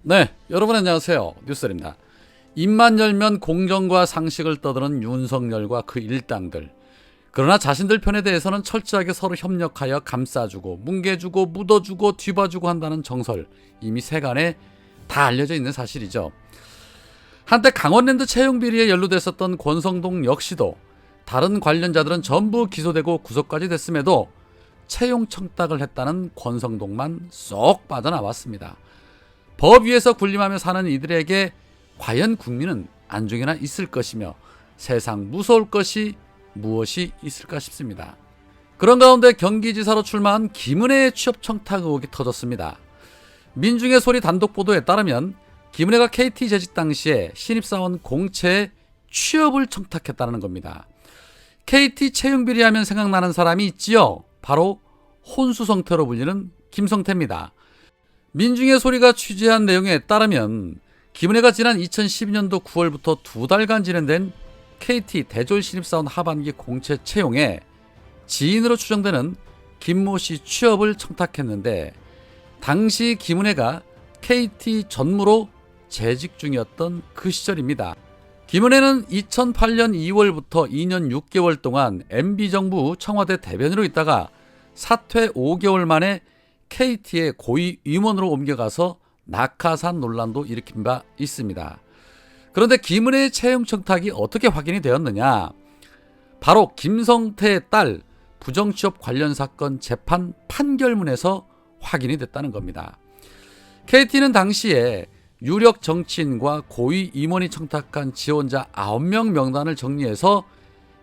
네, 여러분 안녕하세요. 뉴스입니다. 입만 열면 공정과 상식을 떠드는 윤석열과 그 일당들. 그러나 자신들 편에 대해서는 철저하게 서로 협력하여 감싸주고 뭉개주고 묻어주고 뒤봐주고 한다는 정설, 이미 세간에 다 알려져 있는 사실이죠. 한때 강원랜드 채용 비리에 연루됐었던 권성동 역시도 다른 관련자들은 전부 기소되고 구속까지 됐음에도 채용 청탁을 했다는 권성동만 쏙 빠져나왔습니다. 법 위에서 군림하며 사는 이들에게 과연 국민은 안중에나 있을 것이며 세상 무서울 것이 무엇이 있을까 싶습니다. 그런 가운데 경기지사로 출마한 김은혜의 취업 청탁 의혹이 터졌습니다. 민중의 소리 단독 보도에 따르면 김은혜가 KT 재직 당시에 신입사원 공채에 취업을 청탁했다는 겁니다. KT 채용 비리하면 생각나는 사람이 있지요. 바로 혼수성태로 불리는 김성태입니다. 민중의 소리가 취재한 내용에 따르면 김은혜가 지난 2012년도 9월부터 2달간 진행된 KT 대졸 신입사원 하반기 공채 채용에 지인으로 추정되는 김모 씨 취업을 청탁했는데 당시 김은혜가 KT 전무로 재직 중이었던 그 시절입니다. 김은혜는 2008년 2월부터 2년 6개월 동안 MB정부 청와대 대변인으로 있다가 사퇴 5개월 만에 KT의 고위 임원으로 옮겨가서 낙하산 논란도 일으킨 바 있습니다. 그런데 김은혜의 채용 청탁이 어떻게 확인이 되었느냐? 바로 김성태의 딸 부정취업 관련 사건 재판 판결문에서 확인이 됐다는 겁니다. KT는 당시에 유력 정치인과 고위 임원이 청탁한 지원자 9명 명단을 정리해서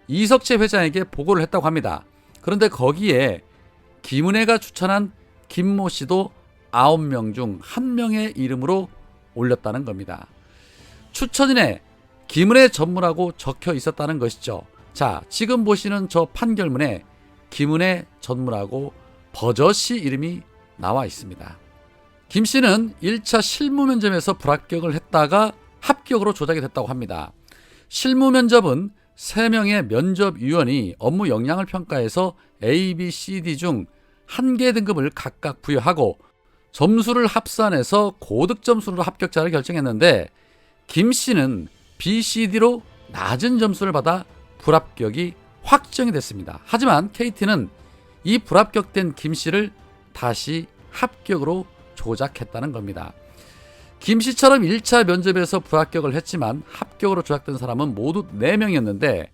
이석채 회장에게 보고를 했다고 합니다. 그런데 거기에 김은혜가 추천한 김모 씨도 9명 중 1명의 이름으로 올렸다는 겁니다. 추천인에 김은혜 전무라고 적혀 있었다는 것이죠. 자, 지금 보시는 저 판결문에 김은혜 전무라고 버젓이 이름이 나와 있습니다. 김 씨는 1차 실무 면접에서 불합격을 했다가 합격으로 조작이 됐다고 합니다. 실무 면접은 3명의 면접위원이 업무 역량을 평가해서 A, B, C, D 중 1개 등급을 각각 부여하고 점수를 합산해서 고득 점수로 합격자를 결정했는데 김 씨는 B, C, D로 낮은 점수를 받아 불합격이 확정이 됐습니다. 하지만 KT는 이 불합격된 김 씨를 다시 합격으로 조작했다는 겁니다. 김 씨처럼 1차 면접에서 불합격을 했지만 합격으로 조작된 사람은 모두 4명이었는데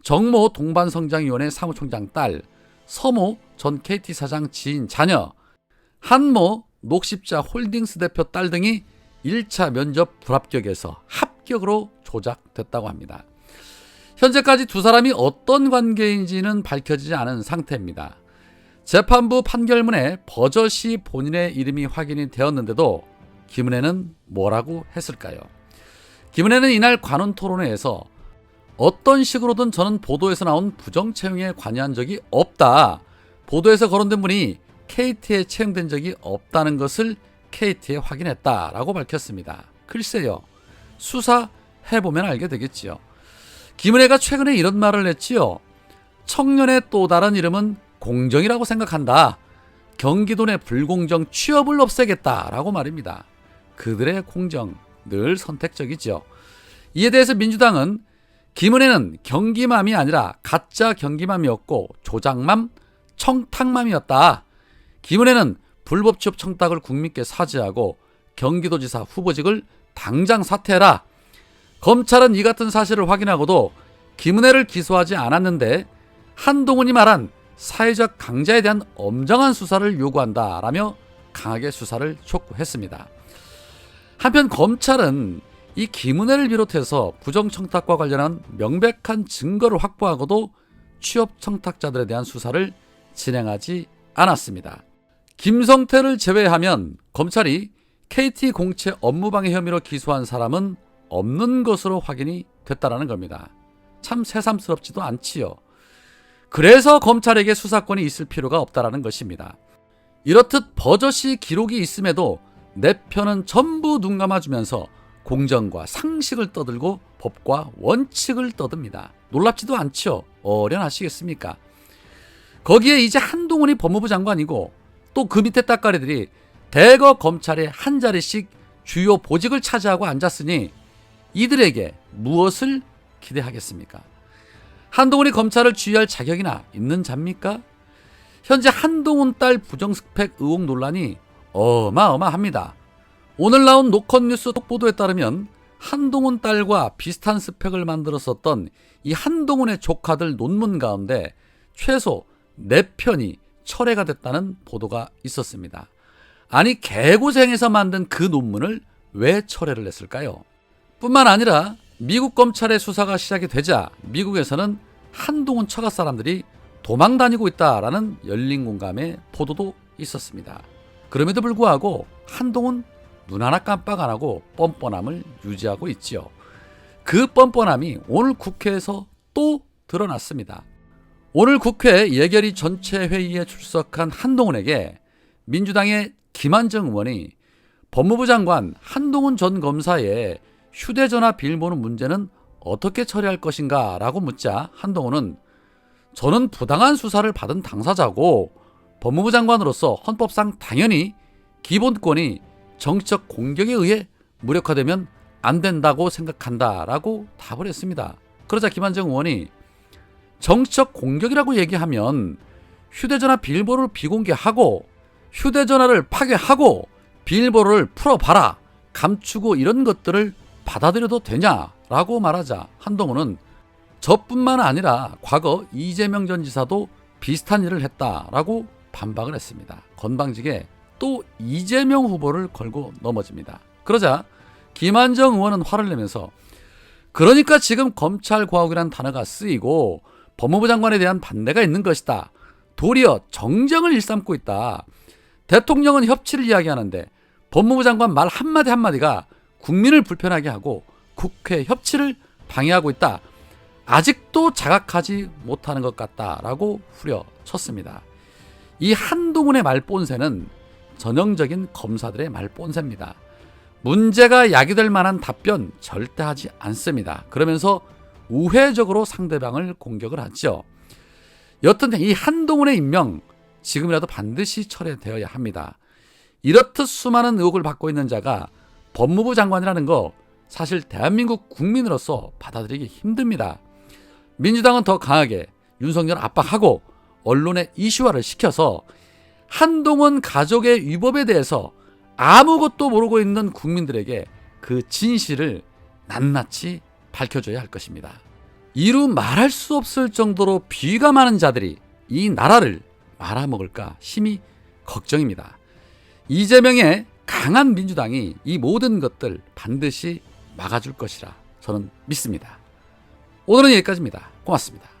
정모 동반성장위원회 사무총장 딸, 서모 전 KT 사장 지인 자녀, 한모 녹십자 홀딩스 대표 딸 등이 1차 면접 불합격에서 합격으로 조작됐다고 합니다. 현재까지 두 사람이 어떤 관계인지는 밝혀지지 않은 상태입니다. 재판부 판결문에 버젓이 본인의 이름이 확인이 되었는데도 김은혜는 뭐라고 했을까요? 김은혜는 이날 관훈 토론회에서 어떤 식으로든 저는 보도에서 나온 부정채용에 관여한 적이 없다. 보도에서 거론된 분이 KT에 채용된 적이 없다는 것을 KT에 확인했다라고 밝혔습니다. 글쎄요. 수사해보면 알게 되겠지요. 김은혜가 최근에 이런 말을 했지요. 청년의 또 다른 이름은 공정이라고 생각한다. 경기도 내 불공정 취업을 없애겠다라고 말입니다. 그들의 공정 늘 선택적이죠. 이에 대해서 민주당은 김은혜는 경기맘이 아니라 가짜 경기맘이었고 조작맘, 청탁맘이었다. 김은혜는 불법 취업 청탁을 국민께 사죄하고 경기도지사 후보직을 당장 사퇴해라. 검찰은 이 같은 사실을 확인하고도 김은혜를 기소하지 않았는데 한동훈이 말한 사회적 강자에 대한 엄정한 수사를 요구한다라며 강하게 수사를 촉구했습니다. 한편 검찰은 이 김은혜를 비롯해서 부정청탁과 관련한 명백한 증거를 확보하고도 취업 청탁자들에 대한 수사를 진행하지 않았습니다. 김성태를 제외하면 검찰이 KT 공채 업무방해 혐의로 기소한 사람은 없는 것으로 확인이 됐다는 겁니다. 참 새삼스럽지도 않지요. 그래서 검찰에게 수사권이 있을 필요가 없다는 것입니다. 이렇듯 버젓이 기록이 있음에도 내 편은 전부 눈 감아주면서 공정과 상식을 떠들고 법과 원칙을 떠듭니다. 놀랍지도 않죠. 어련하시겠습니까? 거기에 이제 한동훈이 법무부 장관이고 또 그 밑에 따까리들이 대거 검찰에 한 자리씩 주요 보직을 차지하고 앉았으니 이들에게 무엇을 기대하겠습니까? 한동훈이 검찰을 지휘할 자격이나 있는 자입니까? 현재 한동훈 딸 부정스펙 의혹 논란이 어마어마합니다. 오늘 나온 노컷뉴스 보도에 따르면 한동훈 딸과 비슷한 스펙을 만들었었던 이 한동훈의 조카들 논문 가운데 최소 4편이 철회가 됐다는 보도가 있었습니다. 아니 개고생해서 만든 그 논문을 왜 철회를 했을까요? 뿐만 아니라 미국 검찰의 수사가 시작이 되자 미국에서는 한동훈 처가 사람들이 도망 다니고 있다라는 열린 공감의 보도도 있었습니다. 그럼에도 불구하고 한동훈 눈 하나 깜빡 안 하고 뻔뻔함을 유지하고 있지요. 그 뻔뻔함이 오늘 국회에서 또 드러났습니다. 오늘 국회 예결위 전체 회의에 출석한 한동훈에게 민주당의 김한정 의원이 법무부 장관 한동훈 전 검사의 휴대전화 비밀번호 문제는 어떻게 처리할 것인가 라고 묻자 한동훈은 저는 부당한 수사를 받은 당사자고 법무부 장관으로서 헌법상 당연히 기본권이 정치적 공격에 의해 무력화되면 안 된다고 생각한다라고 답을 했습니다. 그러자 김한정 의원이 정치적 공격이라고 얘기하면 휴대전화 비밀번호를 비공개하고 휴대전화를 파괴하고 비밀번호를 풀어봐라, 감추고 이런 것들을 받아들여도 되냐라고 말하자 한동훈은 저뿐만 아니라 과거 이재명 전 지사도 비슷한 일을 했다라고 반박을 했습니다. 건방지게 또 이재명 후보를 걸고 넘어집니다. 그러자 김한정 의원은 화를 내면서 그러니까 지금 검찰과학이란 단어가 쓰이고 법무부 장관에 대한 반대가 있는 것이다. 도리어 정쟁을 일삼고 있다. 대통령은 협치를 이야기하는데 법무부 장관 말 한마디 한마디가 국민을 불편하게 하고 국회 협치를 방해하고 있다. 아직도 자각하지 못하는 것 같다라고 후려쳤습니다. 이 한동훈의 말본세는 전형적인 검사들의 말본세입니다. 문제가 야기될 만한 답변 절대 하지 않습니다. 그러면서 우회적으로 상대방을 공격을 하죠. 여튼 이 한동훈의 임명 지금이라도 반드시 철회되어야 합니다. 이렇듯 수많은 의혹을 받고 있는 자가 법무부 장관이라는 거 사실 대한민국 국민으로서 받아들이기 힘듭니다. 민주당은 더 강하게 윤석열 압박하고 언론의 이슈화를 시켜서 한동훈 가족의 위법에 대해서 아무것도 모르고 있는 국민들에게 그 진실을 낱낱이 밝혀줘야 할 것입니다. 이루 말할 수 없을 정도로 비위가 많은 자들이 이 나라를 말아먹을까 심히 걱정입니다. 이재명의 강한 민주당이 이 모든 것들 반드시 막아줄 것이라 저는 믿습니다. 오늘은 여기까지입니다. 고맙습니다.